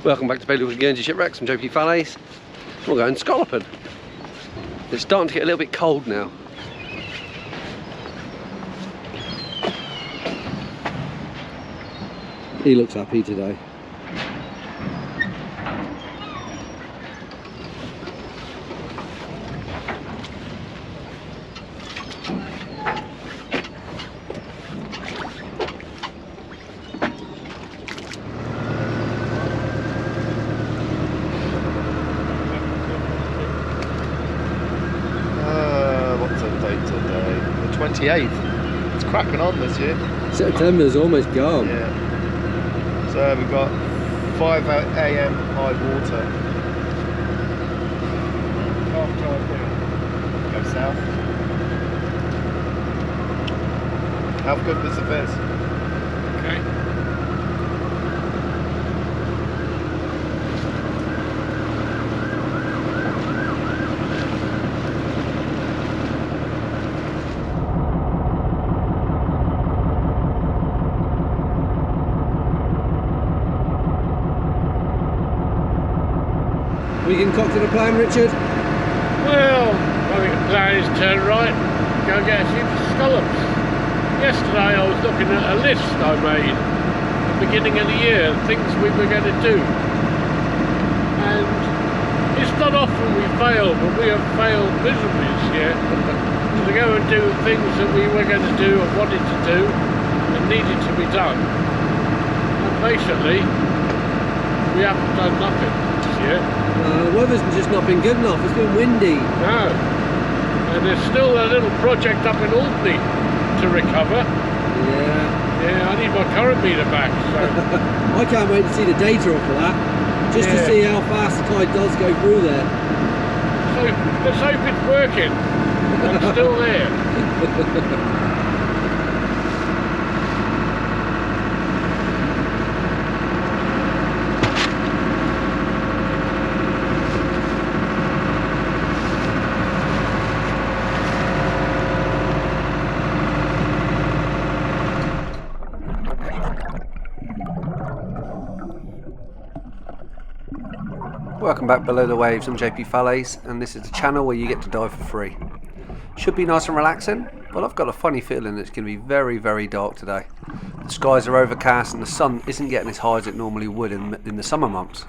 Welcome back to Bailiwick of Guernsey Shipwrecks. I'm JP Fallais. We're going scalloping. It's starting to get a little bit cold now. He looks happy today. What's the date today? The 28th. It's cracking on this year. September's almost gone. Yeah. So we've got 5 AM high water. Half tide down. Go south. How good was the fish? Okay. We concocted a plan, Richard? Well, I think the plan is turn right, go get a few scallops. Yesterday I was looking at a list I made at the beginning of the year, things we were going to do. And it's not often we fail, but we have failed miserably this year. To go and do things that we were going to do and wanted to do and needed to be done. And basically, we haven't done nothing this year. The weather's just not been good enough. It's been windy. No. And there's still a little project up in Alderney to recover. Yeah. Yeah, I need my current meter back. So. I can't wait to see the data off of that. Just to see how fast the tide does go through there. So let's hope it's working. I'm still there. Welcome back below the waves. I'm JP Fallais, and this is the channel where you get to dive for free. Should be nice and relaxing. Well, I've got a funny feeling it's going to be very, very dark today. The skies are overcast and the sun isn't getting as high as it normally would in the summer months.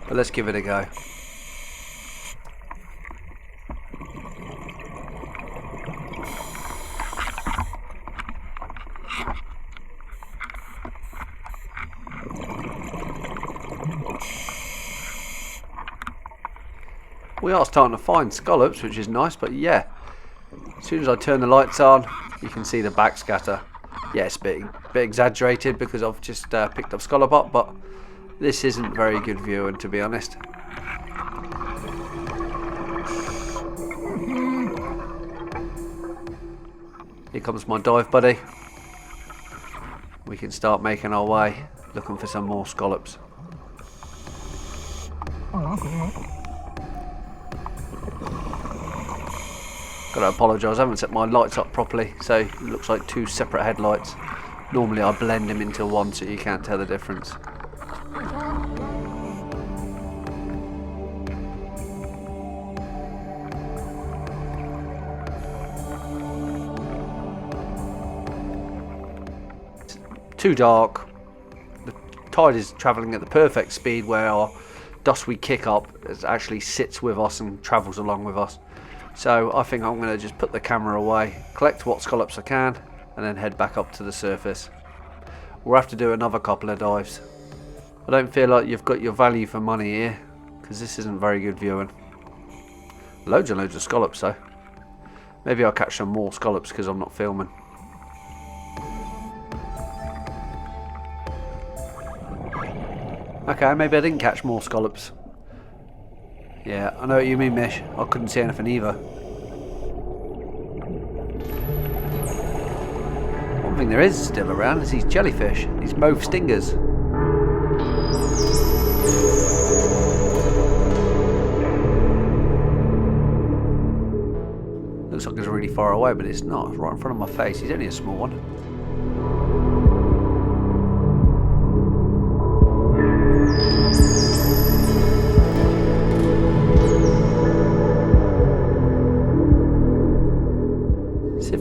But let's give it a go. We are starting to find scallops, which is nice, but yeah, as soon as I turn the lights on, you can see the backscatter. Yeah, it's a bit exaggerated because I've just picked up scallop up, but this isn't very good viewing, to be honest. Here comes my dive buddy. We can start making our way, looking for some more scallops. Gotta apologise, I haven't set my lights up properly, so it looks like two separate headlights. Normally I blend them into one so you can't tell the difference. It's too dark. The tide is travelling at the perfect speed where our dust we kick up actually sits with us and travels along with us. So I think I'm going to just put the camera away, collect what scallops I can, and then head back up to the surface. We'll have to do another couple of dives. I don't feel like you've got your value for money here, because this isn't very good viewing. Loads and loads of scallops though. Maybe I'll catch some more scallops because I'm not filming. Okay, maybe I didn't catch more scallops. Yeah, I know what you mean, Mish. I couldn't see anything either. One thing there is still around is these jellyfish, these mauve stingers. Looks like it's really far away, but it's not. It's right in front of my face. He's only a small one.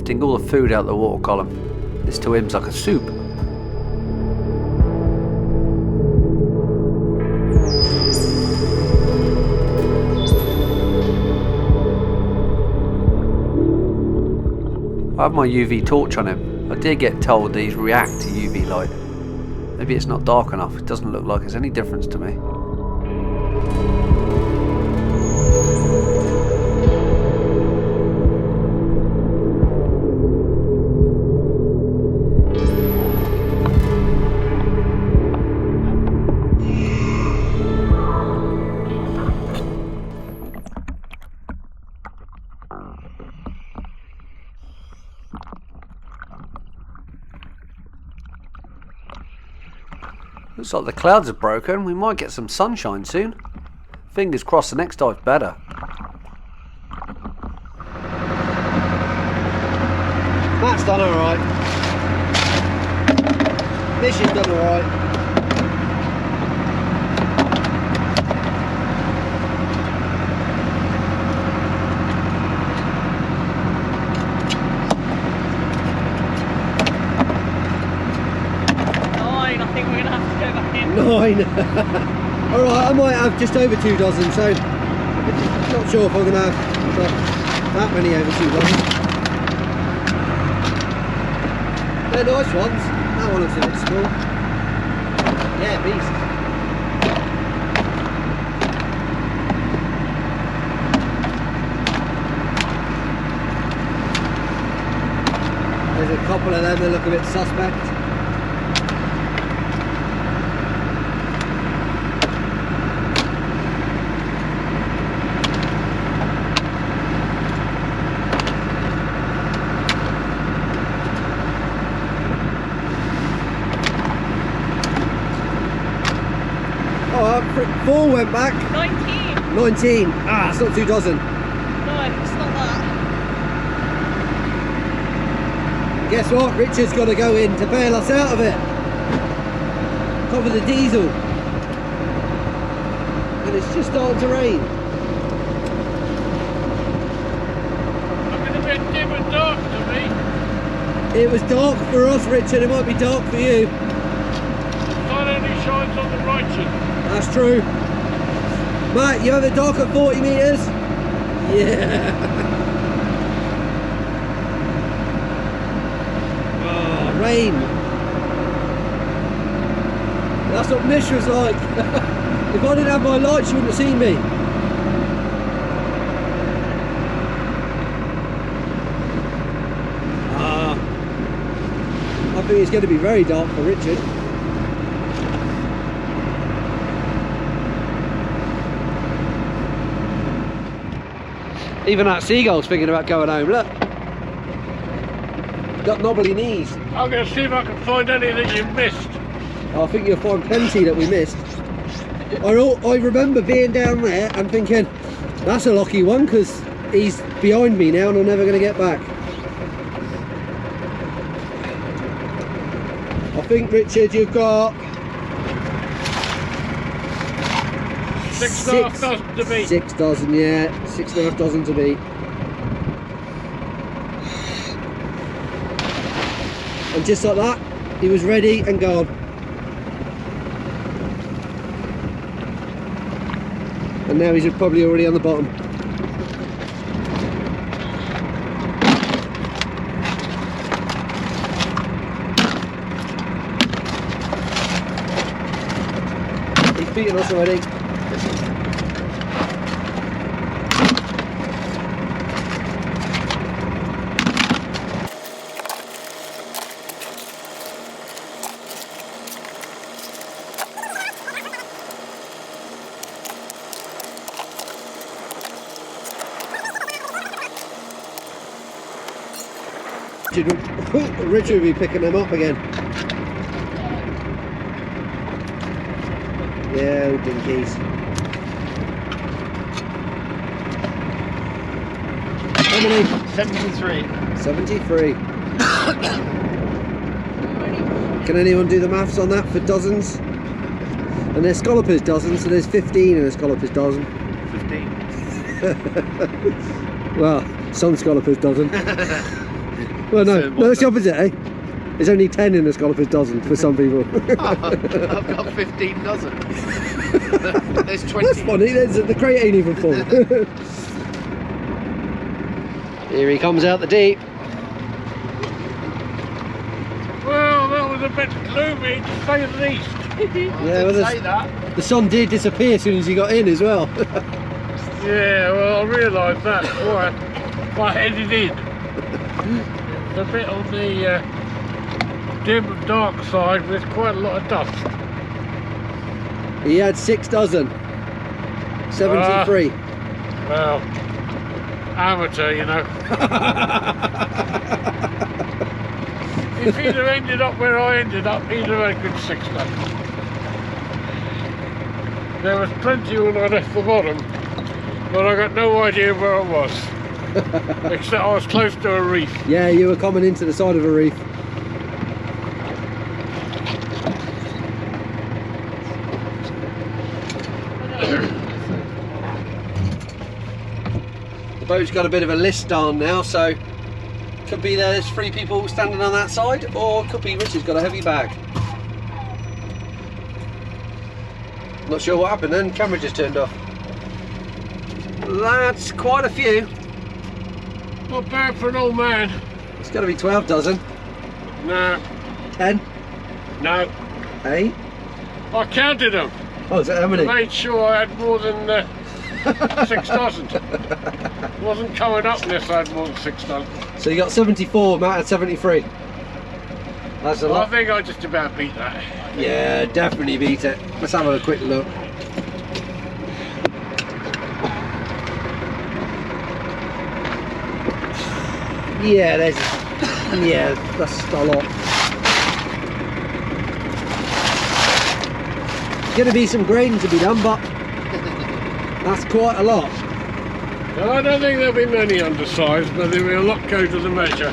lifting all the food out of the water column. This to him's like a soup. I have my UV torch on him. I did get told these react to UV light. Maybe it's not dark enough. It doesn't look like it's any difference to me. Looks like the clouds have broken. We might get some sunshine soon. Fingers crossed the next dive's better. Matt's done alright. Fishing's done alright. Nine. Alright, I might have just over 2 dozen, so not sure if I'm going to have that many over 2 dozen. They're nice ones. That one looks a bit small. Yeah, beast. There's a couple of them that look a bit suspect. Four went back. 19. 19. Ah, it's not 2 dozen. No, it's not that. Guess what? Richard's got to go in to bail us out of it. Cover the diesel. And it's just starting to rain. Looking a bit dim and dark to me. It was dark for us, Richard. It might be dark for you. The sun only shines on the righteous. That's true. Matt, you have it dark at 40 metres? Yeah. Oh, rain. That's what Mish was like. If I didn't have my lights, you wouldn't have seen me. I think it's going to be very dark for Richard. Even that seagull's thinking about going home, look. Got knobbly knees. I'm going to see if I can find any that you missed. I think you'll find plenty that we missed. I remember being down there and thinking, that's a lucky one because he's behind me now and I'm never going to get back. I think, Richard, you've got 6.5 dozen to beat. 6 dozen, yeah. 6.5 dozen to beat. And just like that, he was ready and gone. And now he's probably already on the bottom. He's beating us already. Richard will be picking them up again. Yeah, old dinkies. How many? 73. 73. Can anyone do the maths on that for dozens? And there's scallopers dozen, so there's 15 in a scallopers dozen. 15. Well, some scallopers dozen. Well, no, So no, it's the what opposite, eh? There's only 10 in a scallopers dozen for some people. I've got 15 dozen. There's 20. That's funny, the crate ain't even full. Here he comes out the deep. Well, that was a bit gloomy to say the least. Yeah, well, say that. the sun did disappear as soon as you got in as well. Yeah, well, I realised that before I headed in. It's a bit on the dim, dark side with quite a lot of dust. He had 6 dozen. 73. Well, amateur, you know. If he'd have ended up where I ended up, he'd have had a good 6 dozen. There was plenty when I left the bottom, but I got no idea where I was. Except I was close to a reef. Yeah, you were coming into the side of a reef. The boat's got a bit of a list on now, so could be there's 3 people standing on that side, or it could be Richard's got a heavy bag. Not sure what happened then, camera just turned off. That's quite a few. Not bad for an old man. It's got to be 12 dozen. No, 10, no. 8. I counted them. Oh, is that how many? Made sure I had more than 6 dozen. Wasn't coming up unless I had more than 6 dozen. So you got 74, Matt had 73. That's a I lot. think I just about beat that. Yeah, definitely beat it. Let's have a quick look. Yeah, that's a lot. Going to be some grading to be done, but that's quite a lot. Well, I don't think there'll be many undersized, but there'll be a lot go to the measure.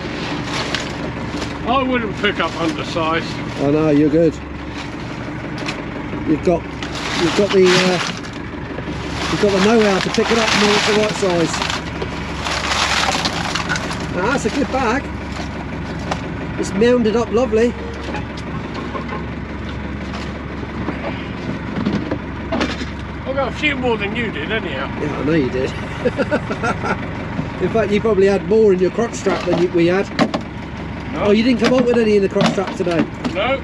I wouldn't pick up undersized. Oh no, you're good. You've got the know-how to pick it up and know it's the right size. Now, that's a good bag. It's mounded up lovely. I got a few more than you did, anyhow. Yeah, I know you did. In fact, you probably had more in your crotch strap than we had. No. Oh, you didn't come up with any in the crotch strap today? No,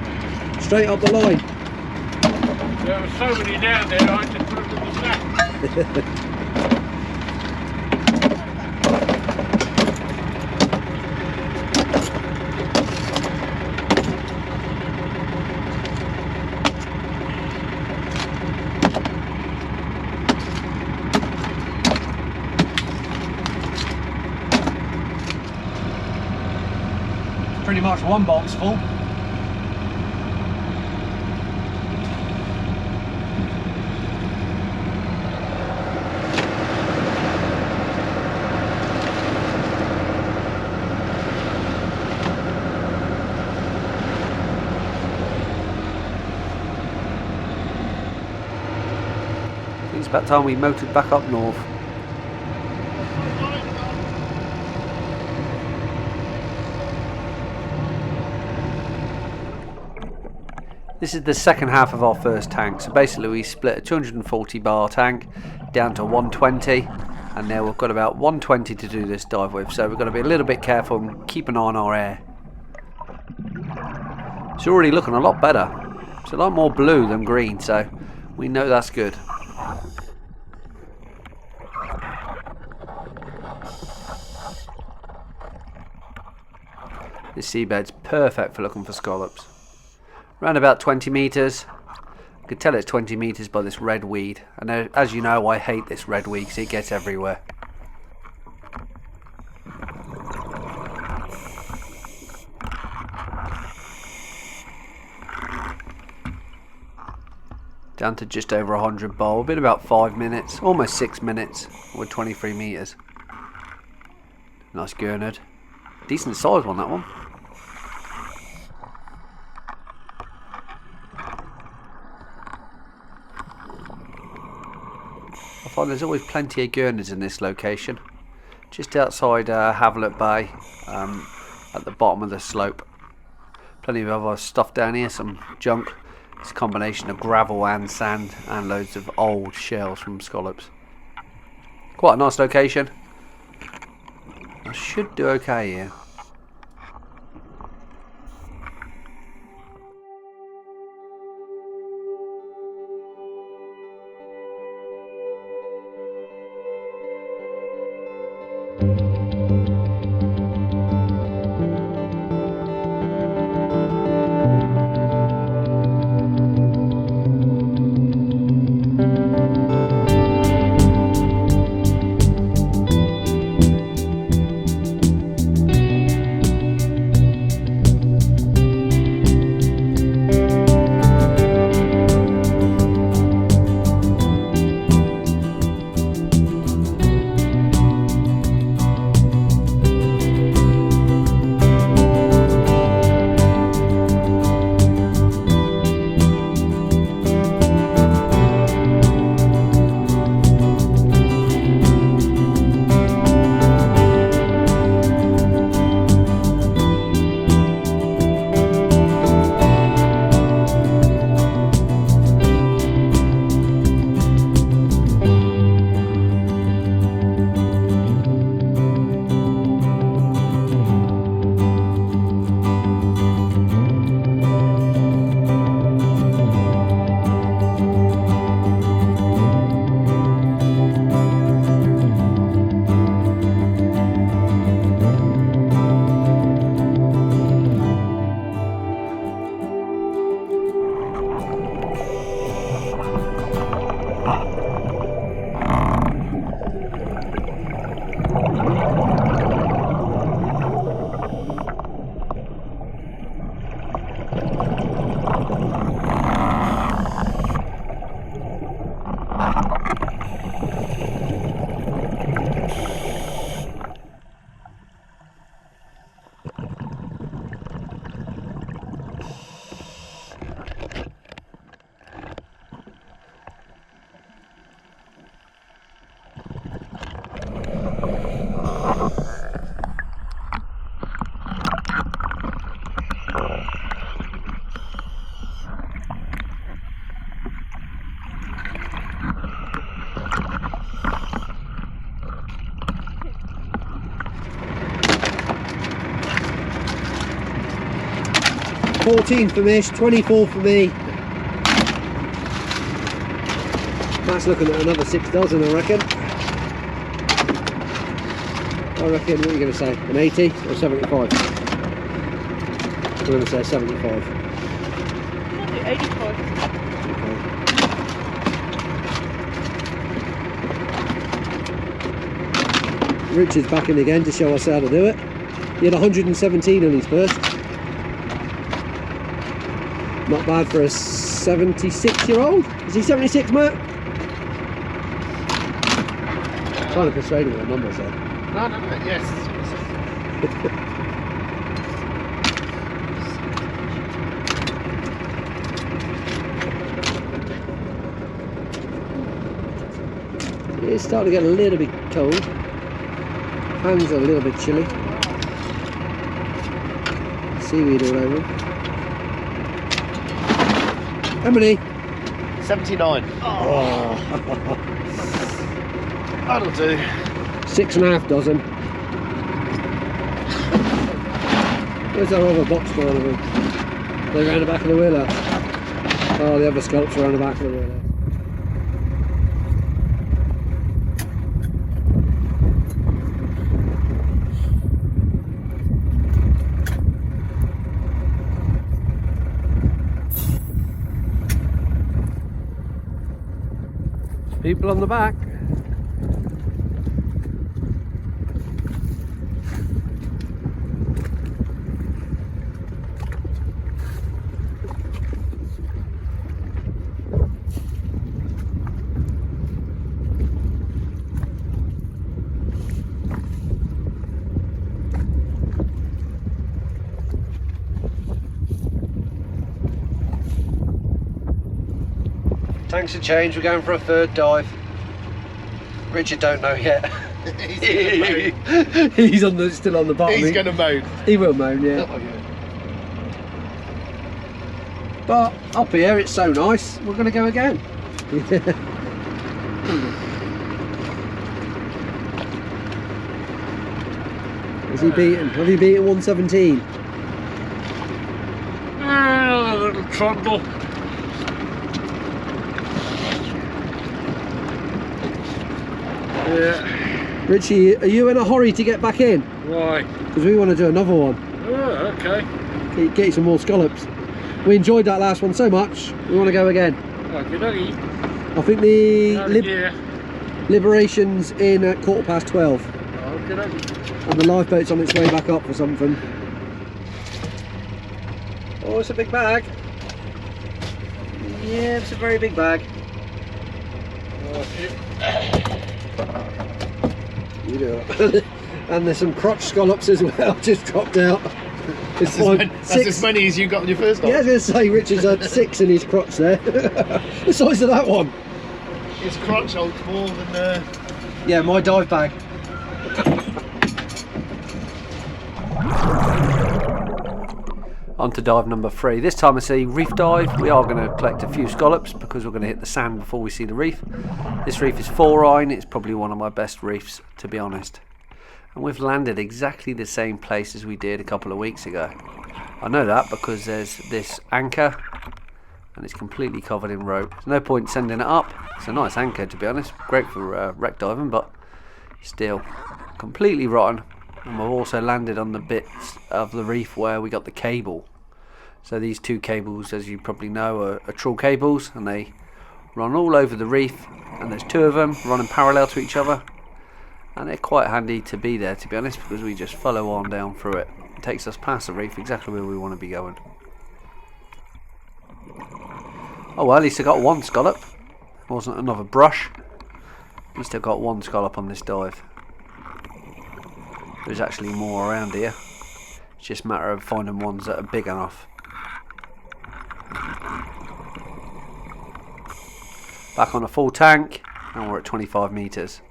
Straight up the line. there were so many down there, I just put them in the sack. Pretty much one box full. It's about time we motored back up north. This is the second half of our first tank. So basically we split a 240 bar tank down to 120, and now we've got about 120 to do this dive with. So we've got to be a little bit careful and keep an eye on our air. It's already looking a lot better. It's a lot more blue than green, so we know that's good. This seabed's perfect for looking for scallops. Around about 20 metres. You could tell it's 20 metres by this red weed. And as you know, I hate this red weed because it gets everywhere. Down to just over 100 bar. We've been about 5 minutes, almost 6 minutes with 23 metres. Nice gurnard. Decent size one, that one. I find there's always plenty of gurnards in this location. Just outside Havelock Bay, at the bottom of the slope. Plenty of other stuff down here, some junk. It's a combination of gravel and sand and loads of old shells from scallops. Quite a nice location. I should do okay here. $14 for Mish, $24 for me. Matt's looking at another 6 dozen, I reckon. What are you going to say? An 80 or 75? I'm going to say 75. 85. Richard's back in again to show us how to do it. He had 117 on his first. Not bad for a 76-year-old. Is he 76, Matt? Trying to persuade him with a number, so. No, yes. It's starting to get a little bit cold. Hands are a little bit chilly. Seaweed all over them. How many? 79. Oh. That'll do. 6.5 dozen. Where's our other box gone of them? They're around the back of the wheeler. Oh, the other scallops are around the back of the wheeler. People on the back. Tanks are changed, we're going for a third dive. Richard don't know yet. He's still on the bottom. He's going to moan. He will moan, yeah. Oh, yeah. But up here it's so nice, we're going to go again. Has he beaten? Have you beaten 117? A little trundle. Yeah. Richie, are you in a hurry to get back in? Why? Because we want to do another one. Oh, okay. Get you some more scallops. We enjoyed that last one so much, we want to go again. Okie dokie. I think the Yeah. Liberation's in at 12:15. Okie dokie. And the lifeboat's on its way back up for something. Oh, it's a big bag. Yeah, it's a very big bag. Oh, shit. You do it. And there's some crotch scallops as well, just dropped out. It's That's as many as you got on your first one. Yeah, I was going to say Richard's had 6 in his crotch there. The size of that one. His crotch holds more than... Yeah, my dive bag. On to dive number 3. This time it's a reef dive. We are going to collect a few scallops because we're going to hit the sand before we see the reef. This reef is 4-line. It's probably one of my best reefs, to be honest. And we've landed exactly the same place as we did a couple of weeks ago. I know that because there's this anchor and it's completely covered in rope. There's no point sending it up. It's a nice anchor, to be honest. Great for wreck diving, but still completely rotten. And we've also landed on the bits of the reef where we got the cable. So these 2 cables, as you probably know, are trawl cables, and they run all over the reef, and there's 2 of them running parallel to each other, and they're quite handy to be there, to be honest, because we just follow on down through it. It takes us past the reef exactly where we want to be going. Oh well, at least I got 1 scallop. It wasn't another brush. At least I got 1 scallop on this dive. There's actually more around here. It's just a matter of finding ones that are big enough. Back on a full tank, and we're at 25 metres.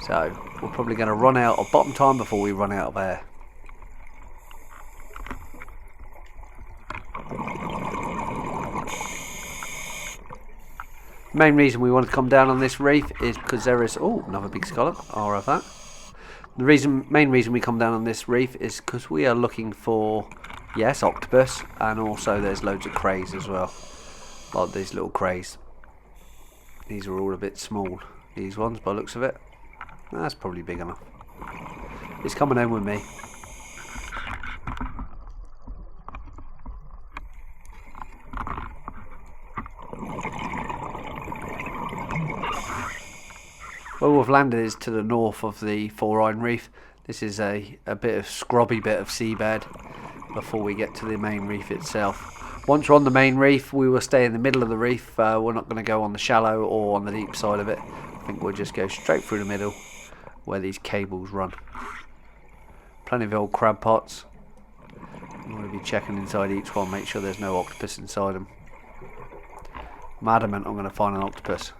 So we're probably going to run out of bottom time before we run out of air. The main reason we want to come down on this reef is because there is... Oh, another big scallop. I'll have that. The main reason we come down on this reef is because we are looking for, yes, octopus, and also there's loads of crays as well. Like these little crays. These are all a bit small, these ones, by the looks of it. That's probably big enough. It's coming home with me. Where we've landed is to the north of the 4-line reef. This is a bit of scrubby bit of seabed before we get to the main reef itself. Once we're on the main reef, we will stay in the middle of the reef. We're not going to go on the shallow or on the deep side of it. I think we'll just go straight through the middle where these cables run. Plenty of old crab pots. I'm going to be checking inside each one, make sure there's no octopus inside them. I'm adamant I'm going to find an octopus.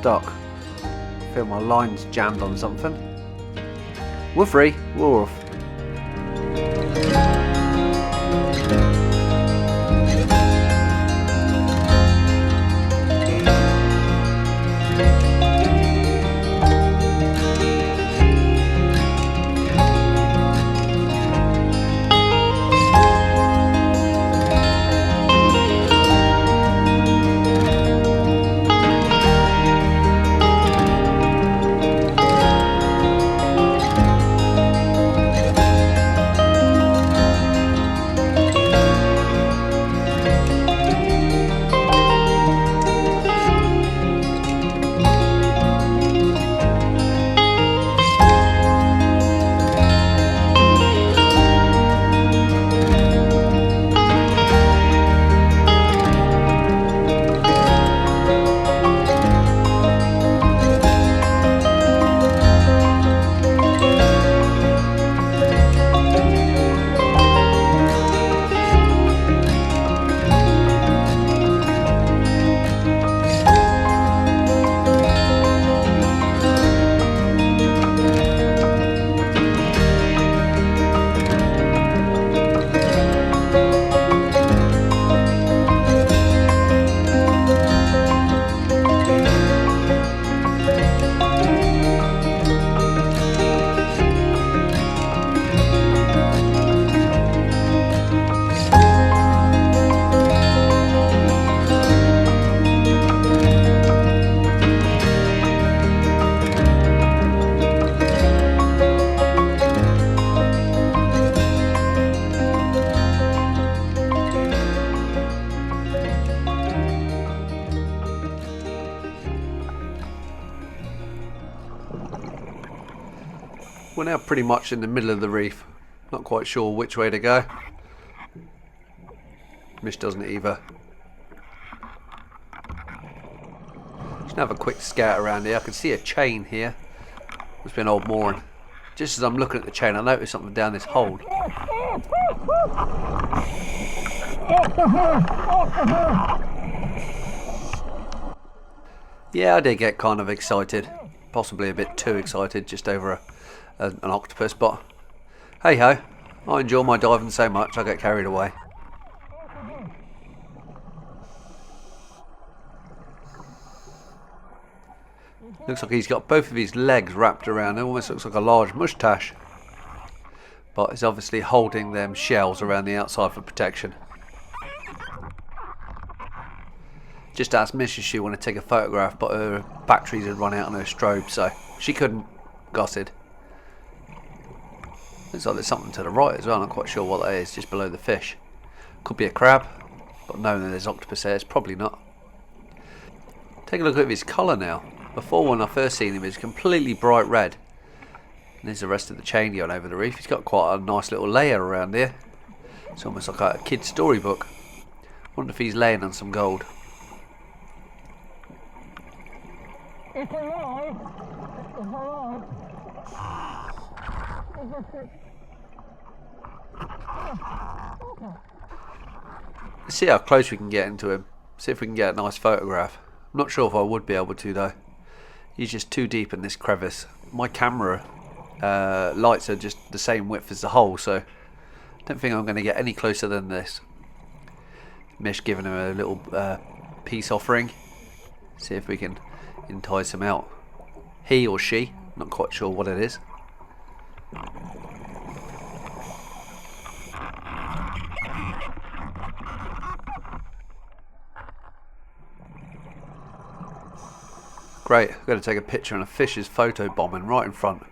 stuck. I feel my line's jammed on something. We're free. We're off. We're now pretty much in the middle of the reef. Not quite sure which way to go. Mish doesn't either. Just have a quick scout around here. I can see a chain here. Must be an old mooring. Just as I'm looking at the chain, I noticed something down this hold. Yeah, I did get kind of excited. Possibly a bit too excited just over an octopus, but hey ho, I enjoy my diving so much I get carried away. Looks like he's got both of his legs wrapped around. It almost looks like a large moustache, but he's obviously holding them shells around the outside for protection. Just asked Mish if she wanted to take a photograph, but her batteries had run out on her strobe, so she couldn't. Gossed. Looks like there's something to the right as well. I'm not quite sure what that is, just below the fish. Could be a crab, but knowing that there's octopus there, it's probably not. Take a look at his colour now. Before, when I first seen him, he was completely bright red. And there's the rest of the chain going over the reef. He's got quite a nice little layer around here. It's almost like a kid's storybook. Wonder if he's laying on some gold. It's alive. It's alive. Let's see how close we can get into him. See if we can get a nice photograph. I'm not sure if I would be able to though. He's just too deep in this crevice. My camera lights are just the same width as the hole, so I don't think I'm going to get any closer than this. Mish giving him a little peace offering. See if we can entice him out. He or she, not quite sure what it is. Great, I've got to take a picture and a fish is photo bombing right in front.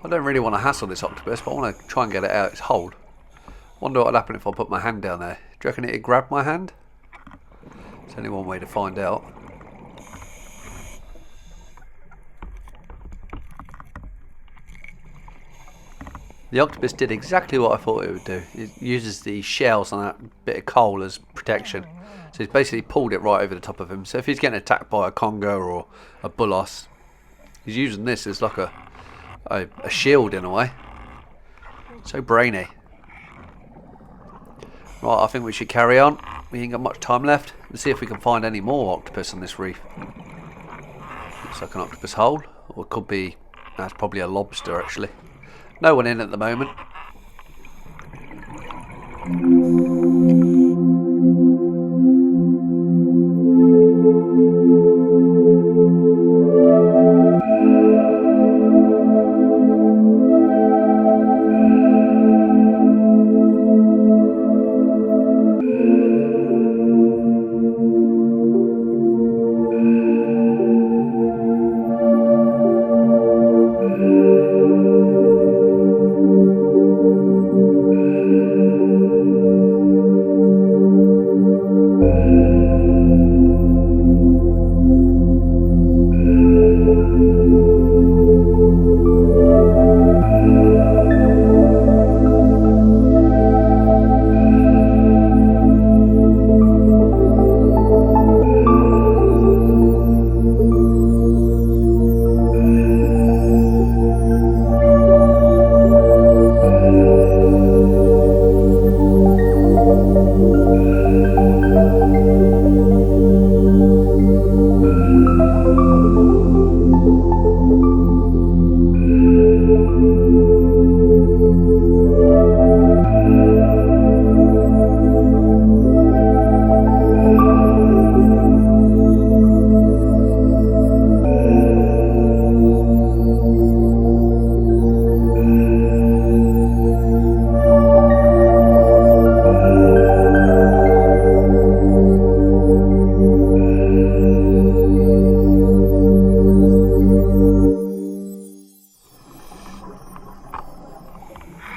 I don't really want to hassle this octopus, but I want to try and get it out its hold. Wonder what would happen if I put my hand down there. Do you reckon it'd grab my hand? There's only one way to find out. The octopus did exactly what I thought it would do. It uses the shells on that bit of coal as protection. So he's basically pulled it right over the top of him. So if he's getting attacked by a conger or a bullos, he's using this as like a shield in a way. So brainy. Right, I think we should carry on. We ain't got much time left. Let's see if we can find any more octopus on this reef. Looks like an octopus hole. Or it could be, that's probably a lobster actually. No one in at the moment.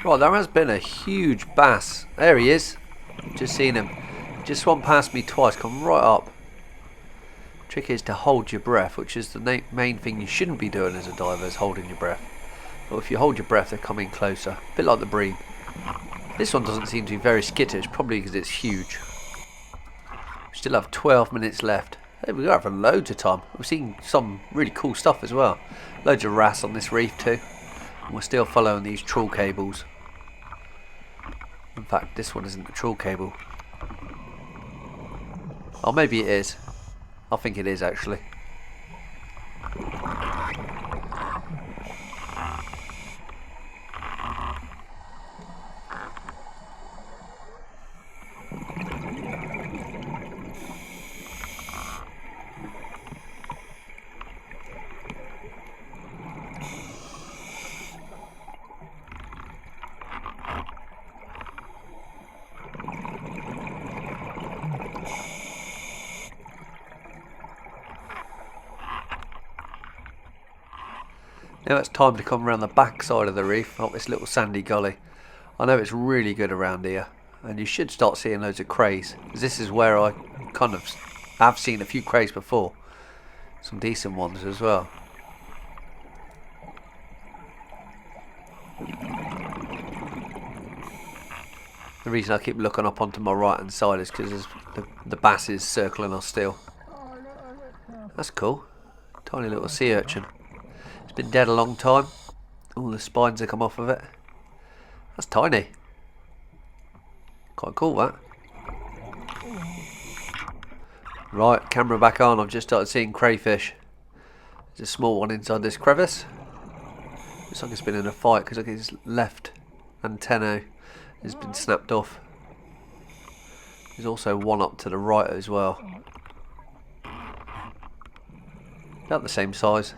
Right, there has been a huge bass. There he is. Just seen him. Just swam past me twice, come right up. Trick is to hold your breath, which is the main thing you shouldn't be doing as a diver, is holding your breath. But if you hold your breath, they're coming closer. A bit like the bream. This one doesn't seem to be very skittish, probably because it's huge. We still have 12 minutes left. Hey, we've got for loads of time. We've seen some really cool stuff as well. Loads of wrasse on this reef too. And we're still following these trawl cables. In fact, this one isn't a trawl cable. Oh, maybe it is. I think it is actually. Now it's time to come around the back side of the reef, up this little sandy gully. I know it's really good around here, and you should start seeing loads of crays, because this is where I kind of have seen a few crays before. Some decent ones as well. The reason I keep looking up onto my right hand side is because the bass is circling us still. That's cool. Tiny little sea urchin. Been dead a long time. All the spines have come off of it. That's tiny. Quite cool, that. Right, camera back on. I've just started seeing crayfish. There's a small one inside this crevice. Looks like it's been in a fight because look, his left antenna has been snapped off. There's also one up to the right as well. About the same size.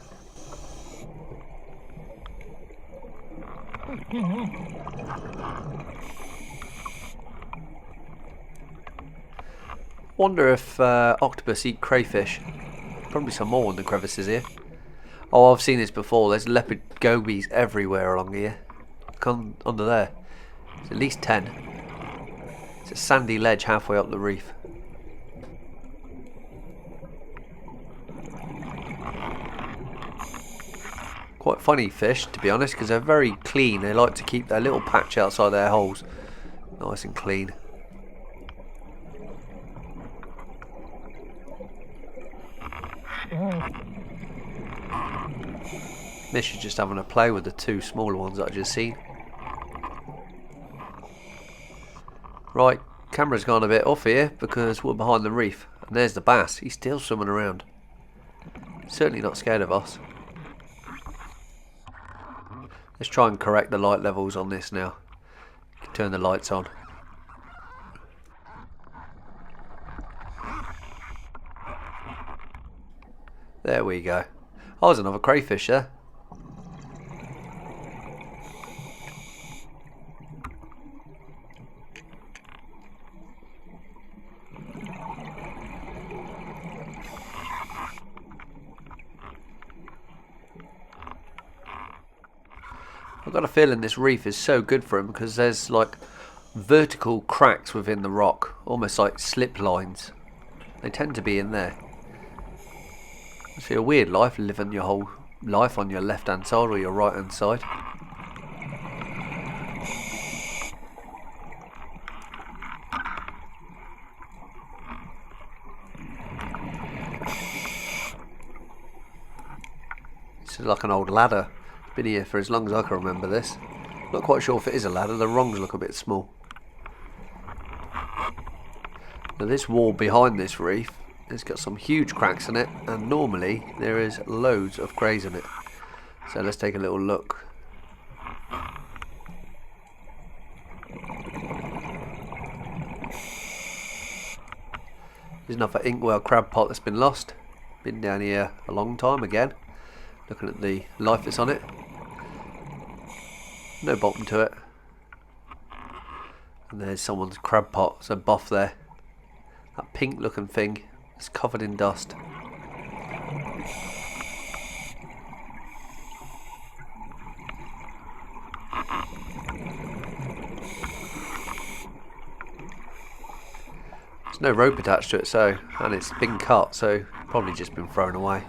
Wonder if octopus eat crayfish. Probably some more in the crevices here. Oh, I've seen this before. There's leopard gobies everywhere along here. Come under there. There's at least 10. It's a sandy ledge halfway up the reef. Quite funny fish, to be honest, because they're very clean. They like to keep their little patch outside their holes nice and clean. Mish is just having a play with the two smaller ones that I just seen. Right, camera's gone a bit off here because we're behind the reef. And there's the bass. He's still swimming around. Certainly not scared of us. Let's try and correct the light levels on this now. Turn the lights on. There we go. Oh, there's another crayfish there. I've got a feeling this reef is so good for him because there's like vertical cracks within the rock, almost like slip lines. They tend to be in there. It's a weird life, living your whole life on your left hand side or your right hand side. This is like an old ladder. Been here for as long as I can remember this. Not quite sure if it is a ladder, the rungs look a bit small. Now this wall behind this reef has got some huge cracks in it, and normally there is loads of crays in it. So let's take a little look. There's another inkwell crab pot that's been lost. Been down here a long time again. Looking at the life that's on it. No bottom to it. And there's someone's crab pot, so buff there. That pink looking thing is covered in dust. There's no rope attached to it, so, and it's been cut, so probably just been thrown away.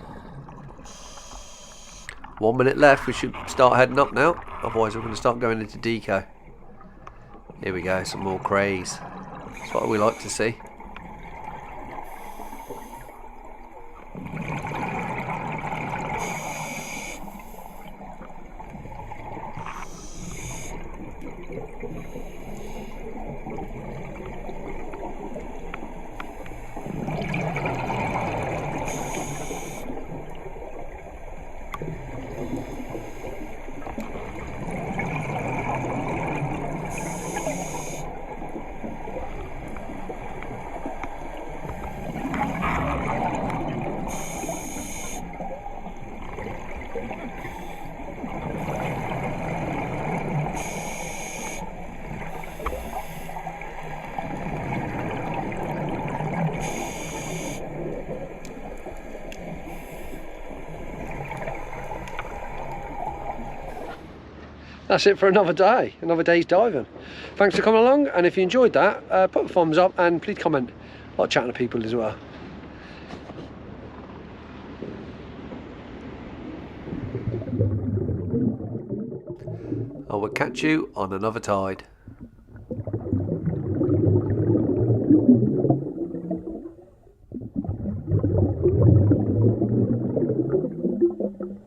1 minute left, we should start heading up now, otherwise we're going to start going into deco. Here we go, some more crays. That's what we like to see. That's it for another day, another day's diving. Thanks for coming along, and if you enjoyed that, put a thumbs up and please comment. I like chatting to people as well. I will catch you on another tide.